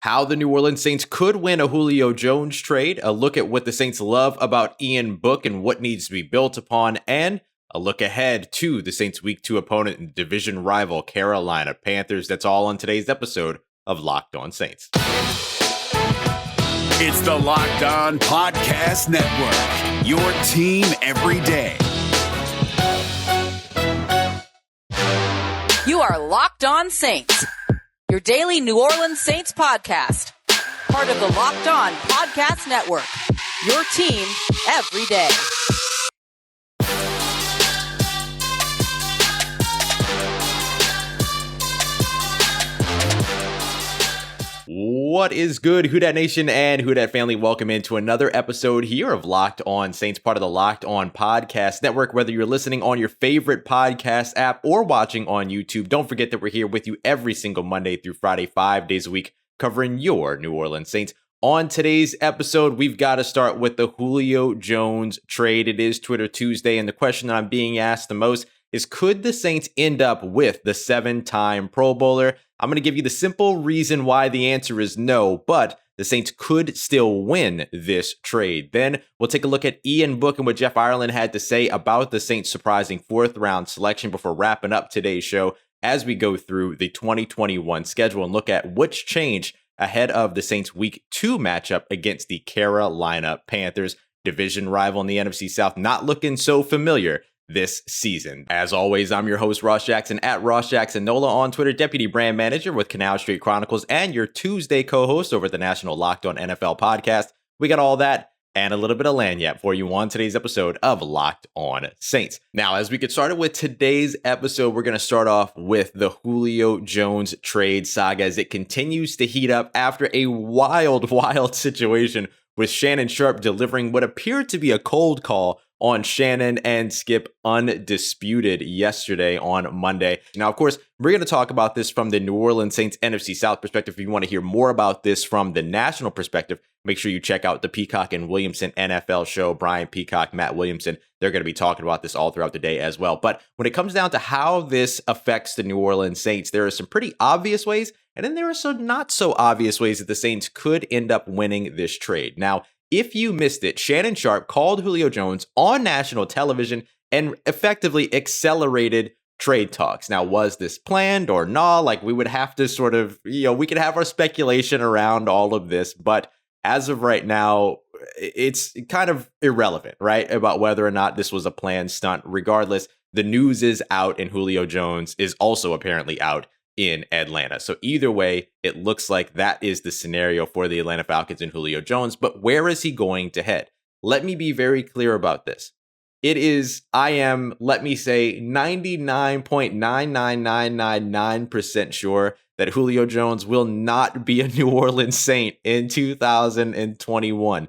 how the New Orleans Saints could win a Julio Jones trade, a look at what the Saints love about Ian Book and what needs to be built upon, and a look ahead to the Saints' Week 2 opponent and division rival Carolina Panthers. That's all on today's episode of Locked On Saints. It's the Locked On Podcast Network, your team every day. You are Locked On Saints, your daily New Orleans Saints podcast. Part of the Locked On Podcast Network, your team every day. What is good, Who Dat Nation and Who Dat family? Welcome into another episode here of Locked On Saints, part of the Locked On Podcast Network. Whether you're listening on your favorite podcast app or watching on YouTube, don't forget that we're here with you every single Monday through Friday, 5 days a week, covering your New Orleans Saints. On today's episode, we've got to start with the Julio Jones trade. It is Twitter Tuesday, and the question that I'm being asked the most is, could the Saints end up with the 7-time Pro Bowler? I'm going to give you the simple reason why the answer is no, but the Saints could still win this trade. Then we'll take a look at Ian Book and what Jeff Ireland had to say about the Saints' surprising 4th-round selection before wrapping up today's show as we go through the 2021 schedule and look at what's changed ahead of the Saints' Week 2 matchup against the Carolina Panthers, division rival in the NFC South, not looking so familiar this season. As always, I'm your host, Ross Jackson, at Ross Jackson Nola on Twitter, Deputy Brand Manager with Canal Street Chronicles, and your Tuesday co-host over at the National Locked On NFL podcast. We got all that and a little bit of lanyard for you on today's episode of Locked On Saints. Now, as we get started with today's episode, we're going to start off with the Julio Jones trade saga as it continues to heat up after a wild situation with Shannon Sharpe delivering what appeared to be a cold call on Shannon and Skip undisputed yesterday on Monday. Now, of course, we're going to talk about this from the New Orleans Saints NFC South perspective. If you want to hear more about this from the national perspective, make sure you check out the Peacock and Williamson NFL show. Brian Peacock, Matt Williamson, they're going to be talking about this all throughout the day as well. But when it comes down to how this affects the New Orleans Saints, there are some pretty obvious ways, and then there are some not so obvious ways that the Saints could end up winning this trade. Now, if you missed it, Shannon Sharpe called Julio Jones on national television and effectively accelerated trade talks. Now, was this planned or not? Like, we would have to sort of, we could have our speculation around all of this, but as of right now, it's kind of irrelevant, right? About whether or not this was a planned stunt. Regardless, the news is out and Julio Jones is also apparently out in Atlanta. So either way, it looks like that is the scenario for the Atlanta Falcons and Julio Jones. But where is he going to head? Let me be very clear about this. I am, let me say, 99.99999% sure that Julio Jones will not be a New Orleans Saint in 2021.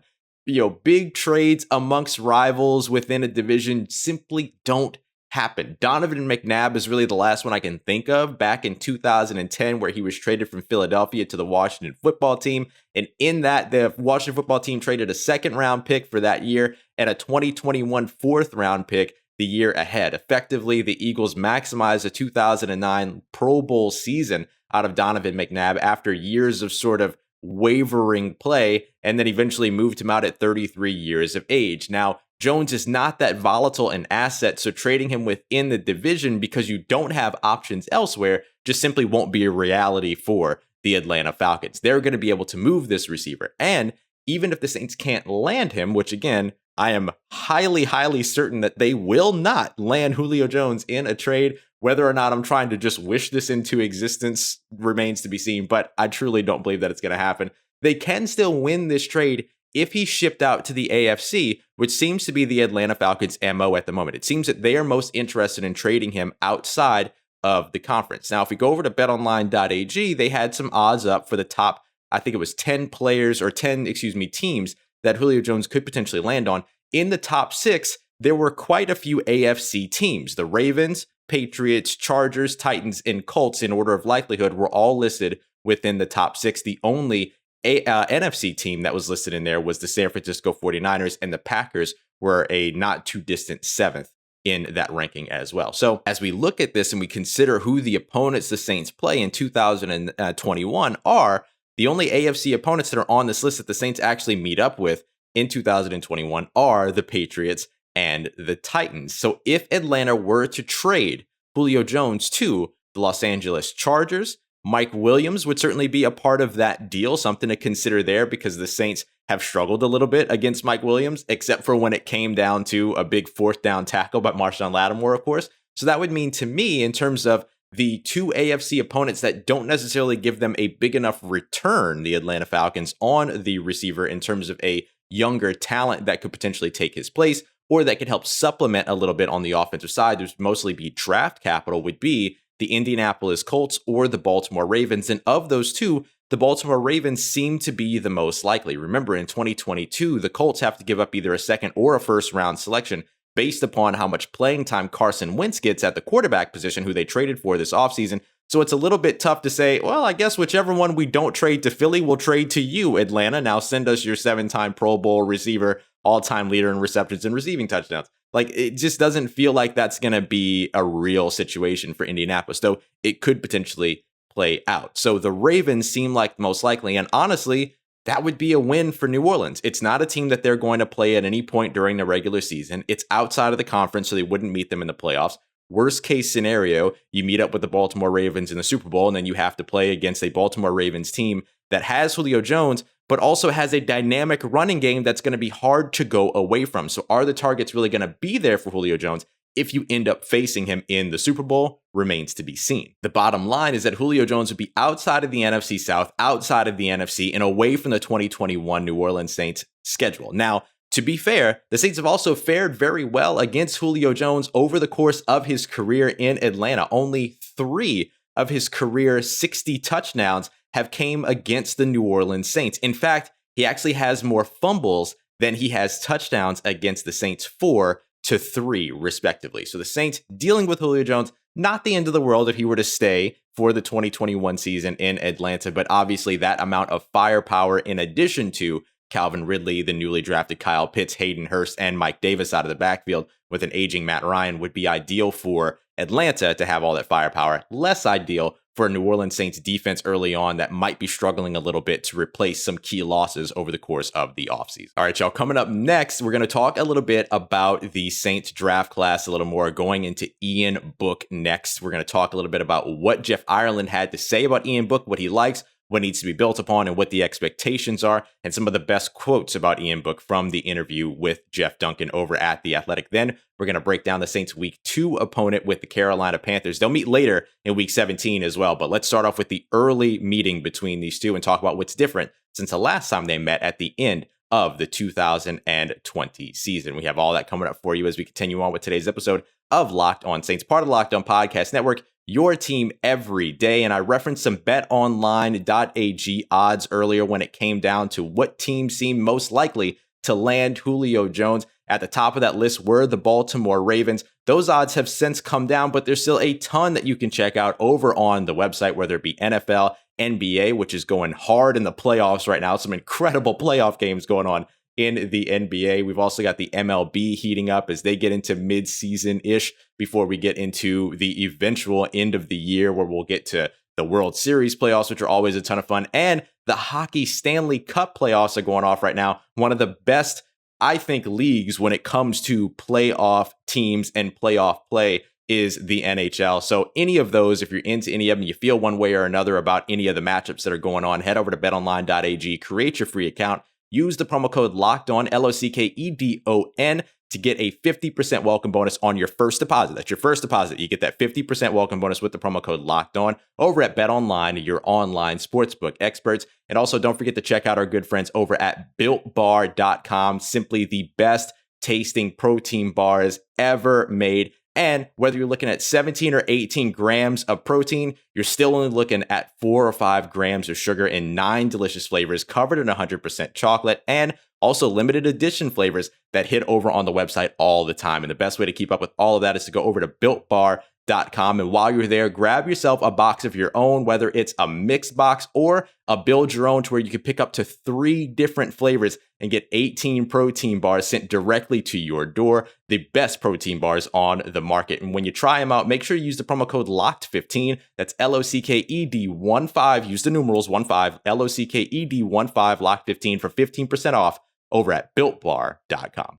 Big trades amongst rivals within a division simply don't happen. Donovan McNabb is really the last one I can think of back in 2010, where he was traded from Philadelphia to the Washington football team. And in that, the Washington football team traded a 2nd-round pick for that year and a 2021 4th-round pick the year ahead. Effectively, the Eagles maximized the 2009 Pro Bowl season out of Donovan McNabb after years of sort of wavering play, and then eventually moved him out at 33 years of age. Now, Jones is not that volatile an asset, so trading him within the division because you don't have options elsewhere just simply won't be a reality for the Atlanta Falcons. They're going to be able to move this receiver. And even if the Saints can't land him, which again, I am highly certain that they will not land Julio Jones in a trade. Whether or not I'm trying to just wish this into existence remains to be seen, but I truly don't believe that it's going to happen. They can still win this trade if he's shipped out to the AFC, which seems to be the Atlanta Falcons' MO at the moment. It seems that they are most interested in trading him outside of the conference. Now, if we go over to betonline.ag, they had some odds up for the top, I think it was 10 teams that Julio Jones could potentially land on. In the top 6, there were quite a few AFC teams. The Ravens, Patriots, Chargers, Titans, and Colts, in order of likelihood, were all listed within the top 6. The only NFC team that was listed in there was the San Francisco 49ers, and the Packers were a not too distant 7th in that ranking as well. So as we look at this and we consider who the opponents the Saints play in 2021 are, The only AFC opponents that are on this list that the Saints actually meet up with in 2021 are the Patriots and the Titans. So if Atlanta were to trade Julio Jones to the Los Angeles Chargers, Mike Williams would certainly be a part of that deal, something to consider there because the Saints have struggled a little bit against Mike Williams, except for when it came down to a big fourth down tackle by Marshawn Lattimore, of course. So that would mean to me, in terms of the two AFC opponents that don't necessarily give them a big enough return, the Atlanta Falcons, on the receiver in terms of a younger talent that could potentially take his place or that could help supplement a little bit on the offensive side, there's mostly be draft capital, would be the Indianapolis Colts or the Baltimore Ravens. And of those two, the Baltimore Ravens seem to be the most likely. Remember, in 2022, the Colts have to give up either a second or a first round selection based upon how much playing time Carson Wentz gets at the quarterback position, who they traded for this offseason. So it's a little bit tough to say, well, I guess whichever one we don't trade to Philly, we'll trade to you, Atlanta. Now send us your 7-time Pro Bowl receiver, all-time leader in receptions and receiving touchdowns. Like, it just doesn't feel like that's going to be a real situation for Indianapolis, though it could potentially play out. So the Ravens seem like the most likely, and honestly, that would be a win for New Orleans. It's not a team that they're going to play at any point during the regular season. It's outside of the conference, so they wouldn't meet them in the playoffs. Worst case scenario, you meet up with the Baltimore Ravens in the Super Bowl, and then you have to play against a Baltimore Ravens team that has Julio Jones, but also has a dynamic running game that's going to be hard to go away from. So are the targets really going to be there for Julio Jones if you end up facing him in the Super Bowl? Remains to be seen. The bottom line is that Julio Jones would be outside of the NFC South, outside of the NFC, and away from the 2021 New Orleans Saints schedule. Now, to be fair, the Saints have also fared very well against Julio Jones over the course of his career in Atlanta. Only 3 of his career 60 touchdowns have came against the New Orleans Saints. In fact, he actually has more fumbles than he has touchdowns against the Saints, 4-3 respectively. So the Saints dealing with Julio Jones, not the end of the world if he were to stay for the 2021 season in Atlanta, but obviously that amount of firepower in addition to Calvin Ridley, the newly drafted Kyle Pitts, Hayden Hurst, and Mike Davis out of the backfield with an aging Matt Ryan would be ideal for Atlanta to have all that firepower. Less ideal for a New Orleans Saints defense early on that might be struggling a little bit to replace some key losses over the course of the offseason. All right, y'all, coming up next, we're going to talk a little bit about the Saints draft class a little more, going into Ian Book next. We're going to talk a little bit about what Jeff Ireland had to say about Ian Book, what he likes, what needs to be built upon, and what the expectations are, and some of the best quotes about Ian Book from the interview with Jeff Duncan over at The Athletic. Then we're going to break down the Saints' Week 2 opponent with the Carolina Panthers. They'll meet later in Week 17 as well, but let's start off with the early meeting between these two and talk about what's different since the last time they met at the end of the 2020 season. We have all that coming up for you as we continue on with today's episode of Locked On Saints, part of the Locked On Podcast Network, your team every day. And I referenced some betonline.ag odds earlier when it came down to what teams seem most likely to land Julio Jones. At the top of that list were the Baltimore Ravens. Those odds have since come down, but there's still a ton that you can check out over on the website, whether it be NFL, NBA, which is going hard in the playoffs right now. Some incredible playoff games going on in the NBA. We've also got the MLB heating up as they get into mid-season-ish before we get into the eventual end of the year where we'll get to the World Series playoffs, which are always a ton of fun. And the Hockey Stanley Cup playoffs are going off right now. One of the best, I think, leagues when it comes to playoff teams and playoff play is the NHL. So any of those, if you're into any of them, you feel one way or another about any of the matchups that are going on, head over to betonline.ag, create your free account. Use the promo code LOCKEDON, LOCKEDON, to get a 50% welcome bonus on your first deposit. That's your first deposit. You get that 50% welcome bonus with the promo code LOCKEDON over at BetOnline, your online sportsbook experts. And also don't forget to check out our good friends over at BuiltBar.com. Simply the best tasting protein bars ever made. And whether you're looking at 17 or 18 grams of protein, you're still only looking at 4 or 5 grams of sugar in 9 delicious flavors covered in 100% chocolate and also limited edition flavors that hit over on the website all the time. And the best way to keep up with all of that is to go over to builtbar.com. And while you're there, grab yourself a box of your own, whether it's a mixed box or a build your own, to where you can pick up to 3 different flavors and get 18 protein bars sent directly to your door. The best protein bars on the market. And when you try them out, make sure you use the promo code LOCKED15. That's LOCKED15. Use the numerals 15, LOCKED15, LOCKED15 for 15% off over at builtbar.com.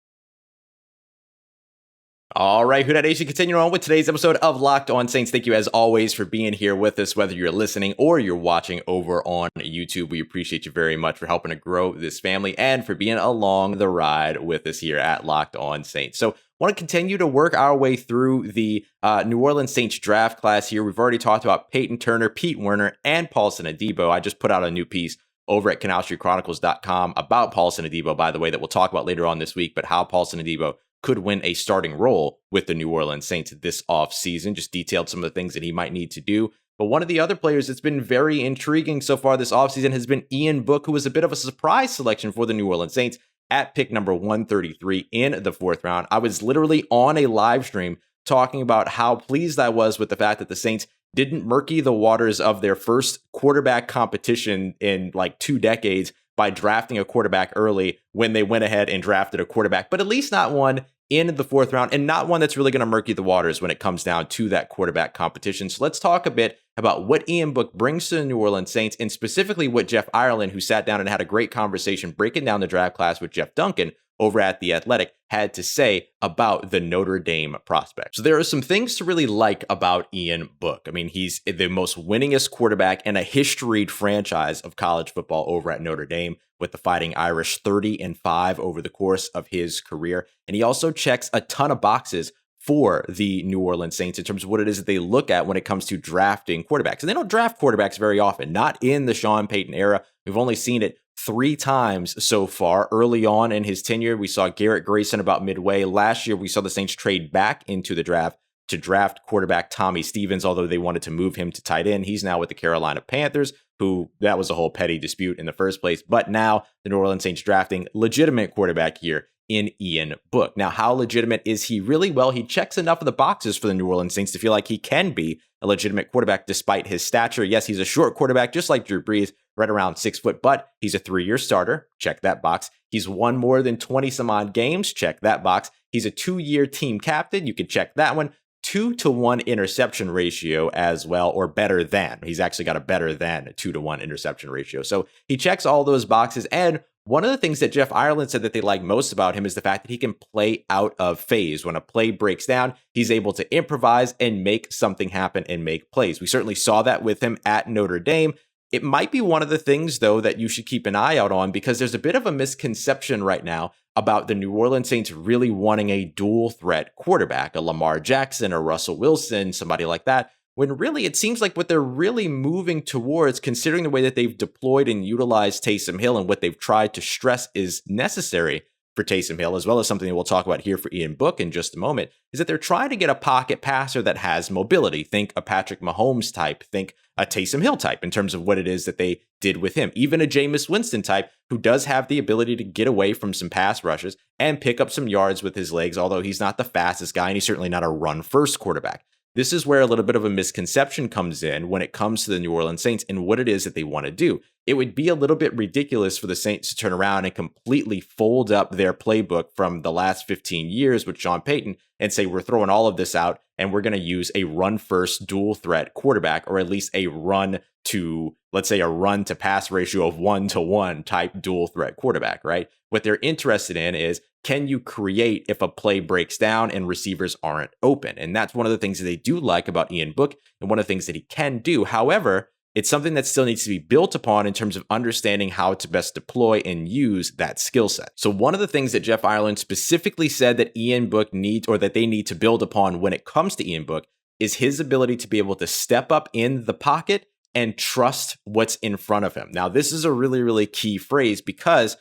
All right, Who Dat Nation, continuing on with today's episode of Locked On Saints. Thank you, as always, for being here with us, whether you're listening or you're watching over on YouTube. We appreciate you very much for helping to grow this family and for being along the ride with us here at Locked On Saints. So, want to continue to work our way through the New Orleans Saints draft class here. We've already talked about Peyton Turner, Pete Werner, and Paulson Adebo. I just put out a new piece over at CanalStreetChronicles.com about Paulson Adebo, by the way, that we'll talk about later on this week, but how Paulson Adebo could win a starting role with the New Orleans Saints this offseason. Just detailed some of the things that he might need to do. But one of the other players that's been very intriguing so far this offseason has been Ian Book, who was a bit of a surprise selection for the New Orleans Saints at pick number 133 in the 4th round. I was literally on a live stream talking about how pleased I was with the fact that the Saints didn't murky the waters of their first quarterback competition in like 2 decades by drafting a quarterback early when they went ahead and drafted a quarterback, but at least not one in the 4th round, and not one that's really going to murky the waters when it comes down to that quarterback competition. So let's talk a bit about what Ian Book brings to the New Orleans Saints, and specifically what Jeff Ireland, who sat down and had a great conversation breaking down the draft class with Jeff Duncan over at The Athletic, had to say about the Notre Dame prospect. So there are some things to really like about Ian Book. I mean, he's the most winningest quarterback in a historied franchise of college football over at Notre Dame, with the Fighting Irish 30-5 over the course of his career. And he also checks a ton of boxes for the New Orleans Saints in terms of what it is that they look at when it comes to drafting quarterbacks. And they don't draft quarterbacks very often, not in the Sean Payton era. We've only seen it 3 times so far. Early on in his tenure, we saw Garrett Grayson about midway. Last year, we saw the Saints trade back into the draft to draft quarterback Tommy Stevens, although they wanted to move him to tight end. He's now with the Carolina Panthers, who that was a whole petty dispute in the first place. But now the New Orleans Saints drafting legitimate quarterback here in Ian Book. Now, how legitimate is he really? Well, he checks enough of the boxes for the New Orleans Saints to feel like he can be a legitimate quarterback despite his stature. Yes, he's a short quarterback, just like Drew Brees, right around 6 foot, but he's a 3-year starter. Check that box. He's won more than 20 some odd games. Check that box. He's a 2-year team captain. You can check that one. 2-to-1 interception ratio as well, or better than. He's actually got a better than 2-to-1 interception ratio. So he checks all those boxes. And one of the things that Jeff Ireland said that they like most about him is the fact that he can play out of phase. When a play breaks down, he's able to improvise and make something happen and make plays. We certainly saw that with him at Notre Dame. It might be one of the things, though, that you should keep an eye out on, because there's a bit of a misconception right now about the New Orleans Saints really wanting a dual threat quarterback, a Lamar Jackson or Russell Wilson, somebody like that, when really it seems like what they're really moving towards, considering the way that they've deployed and utilized Taysom Hill and what they've tried to stress is necessary for Taysom Hill, as well as something that we'll talk about here for Ian Book in just a moment, is that they're trying to get a pocket passer that has mobility. Think a Patrick Mahomes type, think a Taysom Hill type in terms of what it is that they did with him. Even a Jameis Winston type who does have the ability to get away from some pass rushes and pick up some yards with his legs, although he's not the fastest guy and he's certainly not a run-first quarterback. This is where a little bit of a misconception comes in when it comes to the New Orleans Saints and what it is that they want to do. It would be a little bit ridiculous for the Saints to turn around and completely fold up their playbook from the last 15 years with Sean Payton and say, we're throwing all of this out and we're going to use a run-first dual threat quarterback, or at least a run to, let's say, a run to pass ratio of 1-to-1 type dual threat quarterback, right? What they're interested in is, can you create if a play breaks down and receivers aren't open? And that's one of the things that they do like about Ian Book and one of the things that he can do. However, it's something that still needs to be built upon in terms of understanding how to best deploy and use that skill set. So one of the things that Jeff Ireland specifically said that Ian Book needs, or that they need to build upon when it comes to Ian Book, is his ability to be able to step up in the pocket and trust what's in front of him. Now, this is a really, really key phrase, because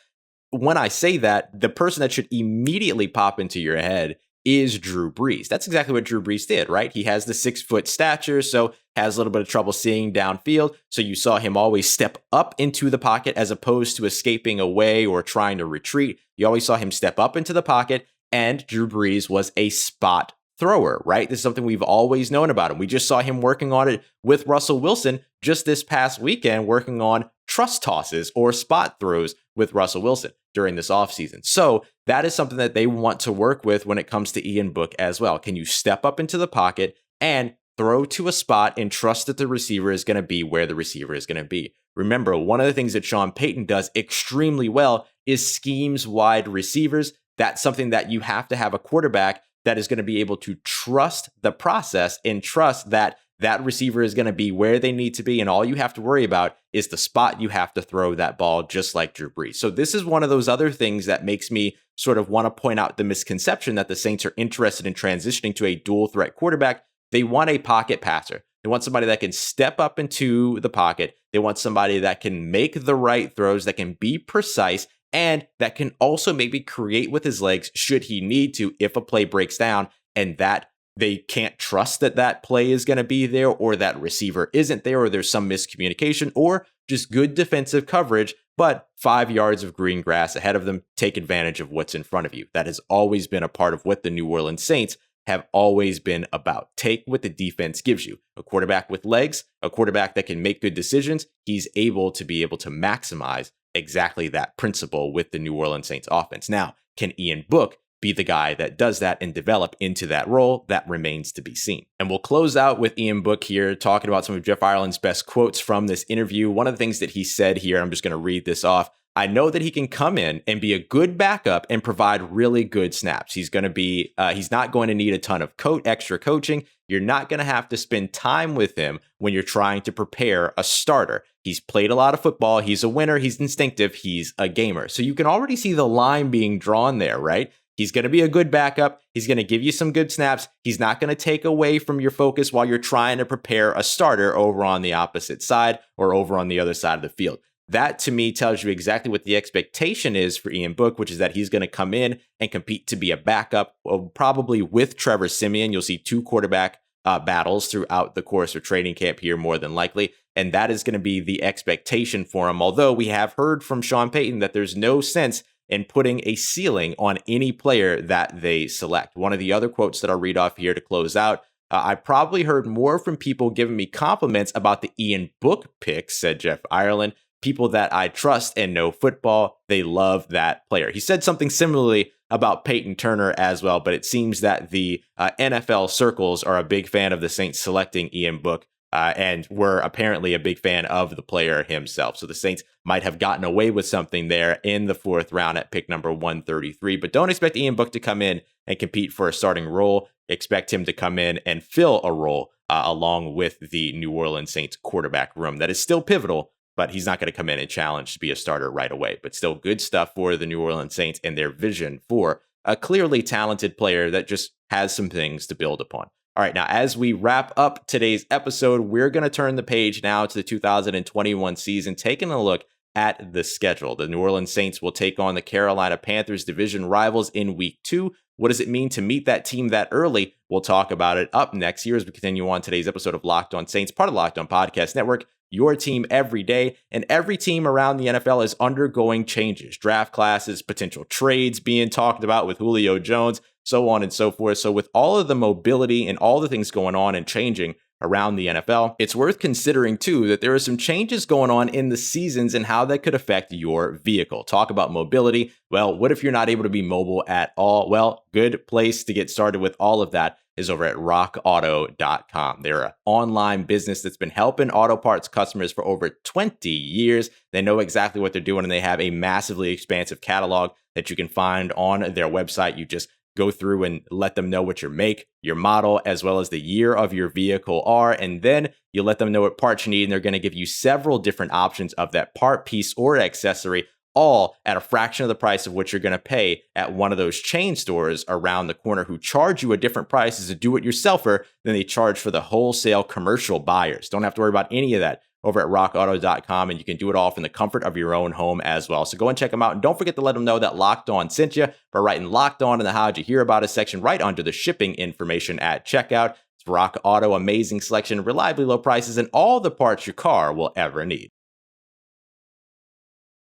when I say that, the person that should immediately pop into your head is Drew Brees. That's exactly what Drew Brees did, right? He has the 6 foot stature, so has a little bit of trouble seeing downfield. So you saw him always step up into the pocket as opposed to escaping away or trying to retreat. You always saw him step up into the pocket, and Drew Brees was a spot thrower, right? This is something we've always known about him. We just saw him working on it with Russell Wilson just this past weekend, working on trust tosses or spot throws with Russell Wilson during this offseason. So that is something that they want to work with when it comes to Ian Book as well. Can you step up into the pocket and throw to a spot and trust that the receiver is going to be where the receiver is going to be? Remember, one of the things that Sean Payton does extremely well is schemes wide receivers. That's something that you have to have a quarterback that is going to be able to trust the process and trust that that receiver is going to be where they need to be. And all you have to worry about is the spot you have to throw that ball, just like Drew Brees. So this is one of those other things that makes me sort of want to point out the misconception that the Saints are interested in transitioning to a dual threat quarterback. They want a pocket passer. They want somebody that can step up into the pocket. They want somebody that can make the right throws, that can be precise, and that can also maybe create with his legs should he need to if a play breaks down and that they can't trust that that play is going to be there, or that receiver isn't there, or there's some miscommunication, or just good defensive coverage, but 5 yards of green grass ahead of them. Take advantage of what's in front of you. That has always been a part of what the New Orleans Saints have always been about. Take what the defense gives you. A quarterback with legs, a quarterback that can make good decisions. He's able to maximize exactly that principle with the New Orleans Saints offense. Now, can Ian Book be the guy that does that and develop into that role? That remains to be seen. And we'll close out with Ian Book here, talking about some of Jeff Ireland's best quotes from this interview. One of the things that he said here, I'm just going to read this off. I know that he can come in and be a good backup and provide really good snaps. He's going to be, he's not going to need a ton of extra coaching. You're not going to have to spend time with him when you're trying to prepare a starter. He's played a lot of football. He's a winner. He's instinctive. He's a gamer. So you can already see the line being drawn there, right? He's going to be a good backup. He's going to give you some good snaps. He's not going to take away from your focus while you're trying to prepare a starter over on the opposite side or over on the other side of the field. That, to me, tells you exactly what the expectation is for Ian Book, which is that he's going to come in and compete to be a backup, probably with Trevor Siemian. You'll see two quarterback battles throughout the course of training camp here, more than likely. And that is going to be the expectation for him. Although we have heard from Sean Payton that there's no sense in putting a ceiling on any player that they select. One of the other quotes that I'll read off here to close out, I probably heard more from people giving me compliments about the Ian Book pick, said Jeff Ireland. People that I trust and know football, they love that player. He said something similarly about Peyton Turner as well, but it seems that the NFL circles are a big fan of the Saints selecting Ian Book, and were apparently a big fan of the player himself. So the Saints might have gotten away with something there in the fourth round at pick number 133, but don't expect Ian Book to come in and compete for a starting role. Expect him to come in and fill a role along with the New Orleans Saints quarterback room that is still pivotal, but he's not going to come in and challenge to be a starter right away. But still good stuff for the New Orleans Saints and their vision for a clearly talented player that just has some things to build upon. All right, now as we wrap up today's episode, we're going to turn the page now to the 2021 season, taking a look at the schedule. The New Orleans Saints will take on the Carolina Panthers, division rivals, in week 2. What does it mean to meet that team that early? We'll talk about it up next here as we continue on today's episode of Locked On Saints, part of the Locked On Podcast Network, your team every day. And every team around the NFL is undergoing changes, draft classes, potential trades being talked about with Julio Jones, so on and so forth. So with all of the mobility and all the things going on and changing around the NFL, it's worth considering too that there are some changes going on in the seasons and how that could affect your vehicle. Talk about mobility. Well, what if you're not able to be mobile at all? Well, good place to get started with all of that is over at rockauto.com. They're an online business that's been helping auto parts customers for over 20 years. They know exactly what they're doing, and they have a massively expansive catalog that you can find on their website. You just go through and let them know what your make, your model, as well as the year of your vehicle are. And then you let them know what parts you need, and they're going to give you several different options of that part, piece, or accessory, all at a fraction of the price of what you're going to pay at one of those chain stores around the corner who charge you a different price as a do-it-yourselfer than they charge for the wholesale commercial buyers. Don't have to worry about any of that over at rockauto.com, and you can do it all from the comfort of your own home as well. So go and check them out, and don't forget to let them know that Locked On sent you by writing Locked On in the How'd You Hear About Us section right under the shipping information at checkout. It's Rock Auto, amazing selection, reliably low prices, and all the parts your car will ever need.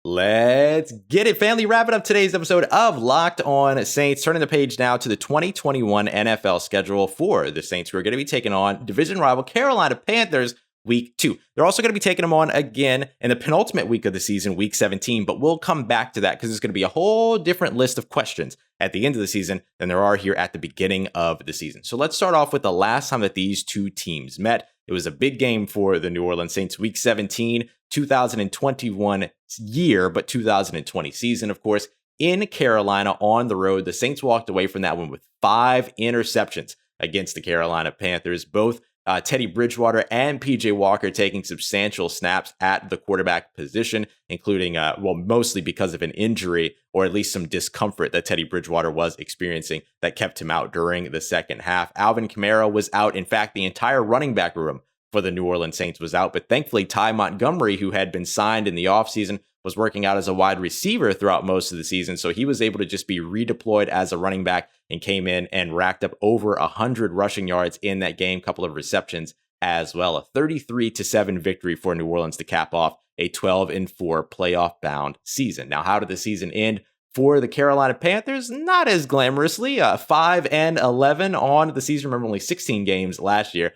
Let's get it, family. Wrapping up today's episode of Locked On Saints. Turning the page now to the 2021 NFL schedule for the Saints, who are going to be taking on division rival Carolina Panthers week 2. They're also going to be taking them on again in the penultimate week of the season, week 17, but we'll come back to that because there's going to be a whole different list of questions at the end of the season than there are here at the beginning of the season. So let's start off with the last time that these two teams met. It was a big game for the New Orleans Saints, week 17, 2021 year, but 2020 season, of course, in Carolina on the road. The Saints walked away from that one with 5 interceptions against the Carolina Panthers, both Teddy Bridgewater and PJ Walker taking substantial snaps at the quarterback position, including, mostly because of an injury or at least some discomfort that Teddy Bridgewater was experiencing that kept him out during the second half. Alvin Kamara was out. In fact, the entire running back room for the New Orleans Saints was out, but thankfully Ty Montgomery, who had been signed in the offseason, was working out as a wide receiver throughout most of the season, so he was able to just be redeployed as a running back and came in and racked up over 100 rushing yards in that game, couple of receptions as well. A 33-7 victory for New Orleans to cap off a 12-4 playoff-bound season. Now, how did the season end for the Carolina Panthers? Not as glamorously. 5-11 on the season. Remember, only 16 games last year.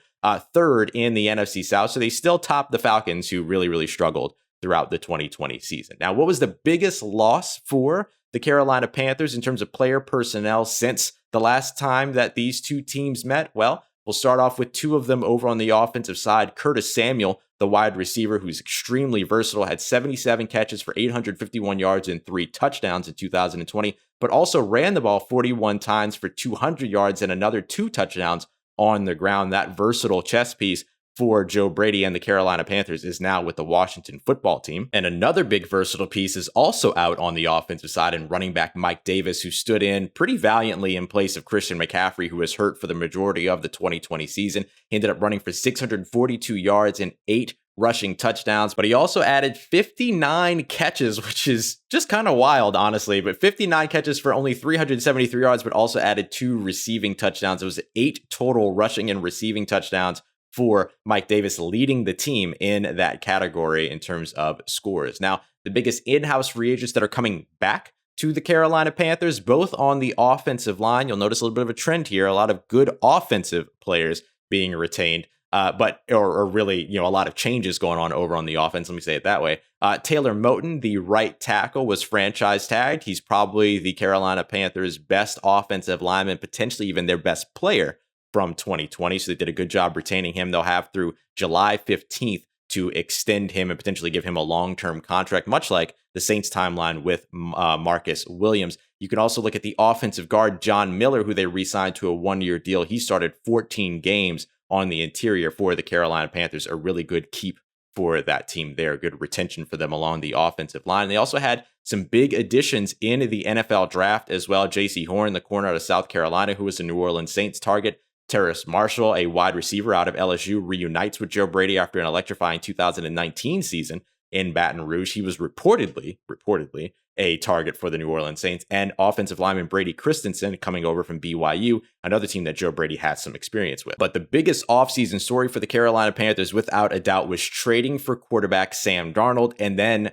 Third in the NFC South, so they still topped the Falcons, who really, really struggled throughout the 2020 season. Now, what was the biggest loss for the Carolina Panthers in terms of player personnel since the last time that these two teams met? Well, we'll start off with two of them over on the offensive side. Curtis Samuel, the wide receiver, who's extremely versatile, had 77 catches for 851 yards and 3 touchdowns in 2020, but also ran the ball 41 times for 200 yards and another 2 touchdowns on the ground. That versatile chess piece for Joe Brady and the Carolina Panthers is now with the Washington football team. And another big versatile piece is also out on the offensive side in running back Mike Davis, who stood in pretty valiantly in place of Christian McCaffrey, who was hurt for the majority of the 2020 season. He ended up running for 642 yards and 8 rushing touchdowns, but he also added 59 catches, which is just kind of wild, honestly, but 59 catches for only 373 yards, but also added 2 receiving touchdowns. It was 8 total rushing and receiving touchdowns for Mike Davis, leading the team in that category in terms of scores. Now, the biggest in-house free agents that are coming back to the Carolina Panthers, both on the offensive line. You'll notice a little bit of a trend here, a lot of good offensive players being retained, but really, a lot of changes going on over on the offense. Let me say it that way. Taylor Moton, the right tackle, was franchise tagged. He's probably the Carolina Panthers' best offensive lineman, potentially even their best player from 2020. So they did a good job retaining him. They'll have through July 15th to extend him and potentially give him a long-term contract, much like the Saints timeline with Marcus Williams. You can also look at the offensive guard, John Miller, who they re-signed to a 1-year deal. He started 14 games on the interior for the Carolina Panthers, a really good keep for that team there. Good retention for them along the offensive line. They also had some big additions in the NFL draft as well. J.C. Horn, the corner out of South Carolina, who was a New Orleans Saints target. Terrace Marshall, a wide receiver out of LSU, reunites with Joe Brady after an electrifying 2019 season in Baton Rouge. He was reportedly a target for the New Orleans Saints. And offensive lineman Brady Christensen, coming over from BYU, another team that Joe Brady has some experience with. But the biggest offseason story for the Carolina Panthers, without a doubt, was trading for quarterback Sam Darnold, and then,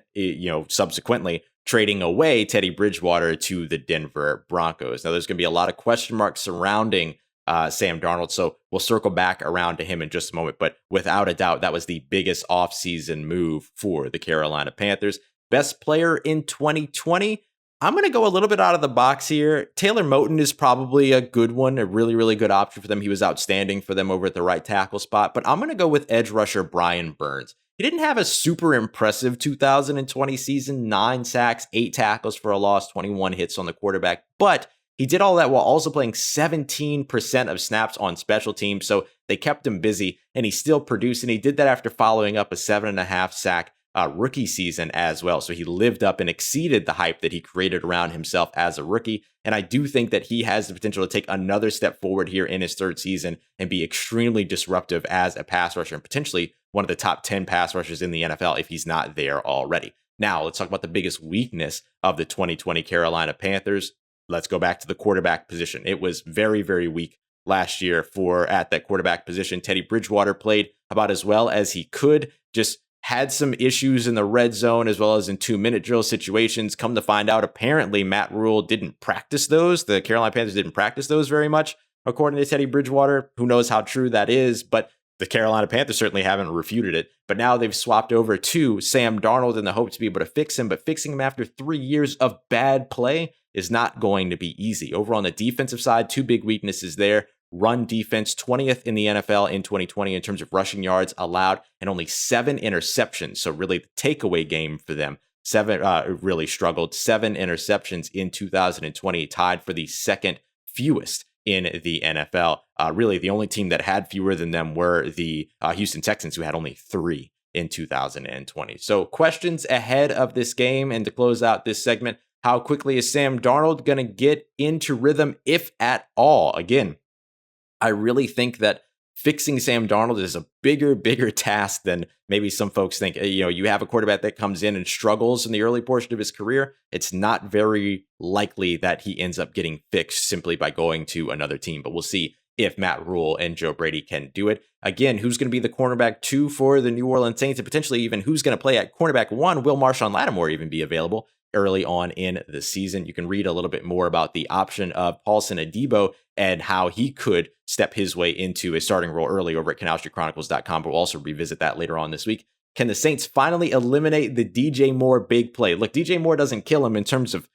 subsequently trading away Teddy Bridgewater to the Denver Broncos. Now, there's going to be a lot of question marks surrounding Sam Darnold, so we'll circle back around to him in just a moment. But without a doubt, that was the biggest offseason move for the Carolina Panthers. Best player in 2020, I'm going to go a little bit out of the box here. Taylor Moton is probably a good one, a really, really good option for them. He was outstanding for them over at the right tackle spot. But I'm going to go with edge rusher Brian Burns. He didn't have a super impressive 2020 season, 9 sacks, 8 tackles for a loss, 21 hits on the quarterback, but he did all that while also playing 17% of snaps on special teams, so they kept him busy, and he still produced, and he did that after following up a 7.5 sack rookie season as well. So he lived up and exceeded the hype that he created around himself as a rookie, and I do think that he has the potential to take another step forward here in his 3rd season and be extremely disruptive as a pass rusher and potentially one of the top 10 pass rushers in the NFL if he's not there already. Now, let's talk about the biggest weakness of the 2020 Carolina Panthers. Let's go back to the quarterback position. It was very, very weak last year at that quarterback position. Teddy Bridgewater played about as well as he could, just had some issues in the red zone as well as in 2-minute drill situations. Come to find out, apparently Matt Rule didn't practice those. The Carolina Panthers didn't practice those very much, according to Teddy Bridgewater. Who knows how true that is, but the Carolina Panthers certainly haven't refuted it. But now they've swapped over to Sam Darnold in the hope to be able to fix him. But fixing him after 3 years of bad play is not going to be easy. Over on the defensive side, 2 big weaknesses there. Run defense, 20th in the NFL in 2020 in terms of rushing yards allowed, and only 7 interceptions. So really the takeaway game for them. Really struggled. 7 interceptions in 2020, tied for the second fewest in the NFL. Really, the only team that had fewer than them were the Houston Texans, who had only 3 in 2020. So questions ahead of this game, and to close out this segment, how quickly is Sam Darnold going to get into rhythm, if at all? Again, I really think that fixing Sam Darnold is a bigger task than maybe some folks think. You have a quarterback that comes in and struggles in the early portion of his career. It's not very likely that he ends up getting fixed simply by going to another team. But we'll see if Matt Rule and Joe Brady can do it. Again, who's going to be the cornerback 2 for the New Orleans Saints, and potentially even who's going to play at cornerback 1? Will Marshawn Lattimore even be available early on in the season? You can read a little bit more about the option of Paulson Adebo and how he could step his way into a starting role early over at CanalStreetChronicles.com, but we'll also revisit that later on this week. Can the Saints finally eliminate the DJ Moore big play? Look, DJ Moore doesn't kill him in terms of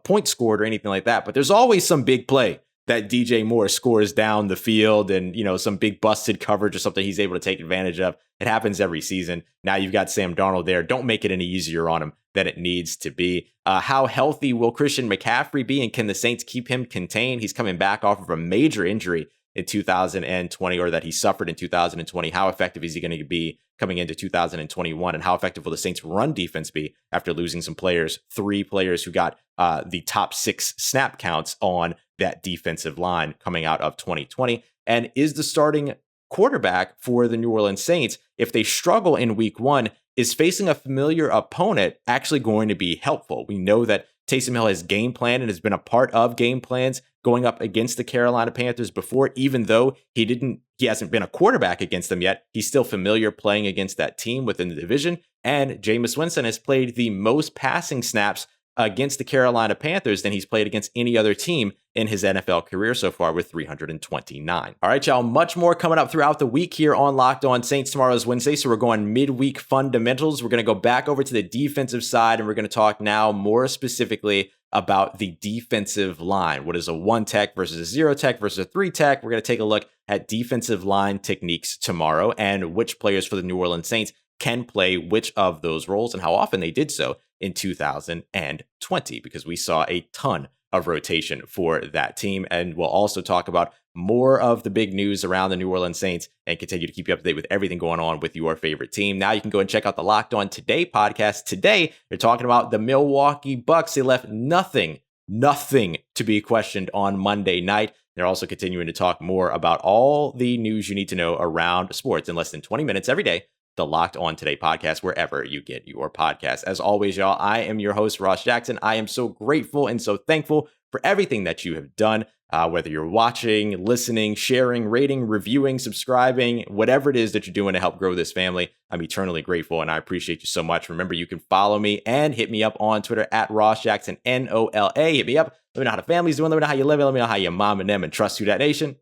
points scored or anything like that, but there's always some big play that DJ Moore scores down the field, and some big busted coverage or something he's able to take advantage of. It happens every season. Now you've got Sam Darnold there. Don't make it any easier on him than it needs to be. How healthy will Christian McCaffrey be, and can the Saints keep him contained? He's coming back off of a major injury in 2020, or that he suffered in 2020. How effective is he going to be coming into 2021? And how effective will the Saints run defense be after losing some players, 3 players who got the top 6 snap counts on that defensive line coming out of 2020? And is the starting quarterback for the New Orleans Saints, if they struggle in week 1, is facing a familiar opponent actually going to be helpful? We know that Taysom Hill has game planned and has been a part of game plans going up against the Carolina Panthers before, even though he hasn't been a quarterback against them yet. He's still familiar playing against that team within the division. And Jameis Winston has played the most passing snaps against the Carolina Panthers than he's played against any other team in his NFL career so far, with 329. All right, y'all, much more coming up throughout the week here on Locked On Saints. Tomorrow is Wednesday, so we're going midweek fundamentals. We're going to go back over to the defensive side, and we're going to talk now more specifically about the defensive line. What is a 1 tech versus a 0 tech versus a 3 tech? We're going to take a look at defensive line techniques tomorrow, and which players for the New Orleans Saints can play which of those roles and how often they did so in 2020, because we saw a ton of rotation for that team. And we'll also talk about more of the big news around the New Orleans Saints and continue to keep you up to date with everything going on with your favorite team. Now you can go and check out the Locked On Today podcast. Today, they're talking about the Milwaukee Bucks. They left nothing to be questioned on Monday night. They're also continuing to talk more about all the news you need to know around sports in less than 20 minutes every day. The Locked On Today podcast, wherever you get your podcasts. As always, y'all, I am your host, Ross Jackson. I am so grateful and so thankful for everything that you have done, whether you're watching, listening, sharing, rating, reviewing, subscribing, whatever it is that you're doing to help grow this family. I'm eternally grateful, and I appreciate you so much. Remember, you can follow me and hit me up on Twitter at Ross Jackson, NOLA. Hit me up. Let me know how the family's doing. Let me know how you live. Let me know how your mom and them and trust you, that nation.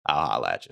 I'll holla at you.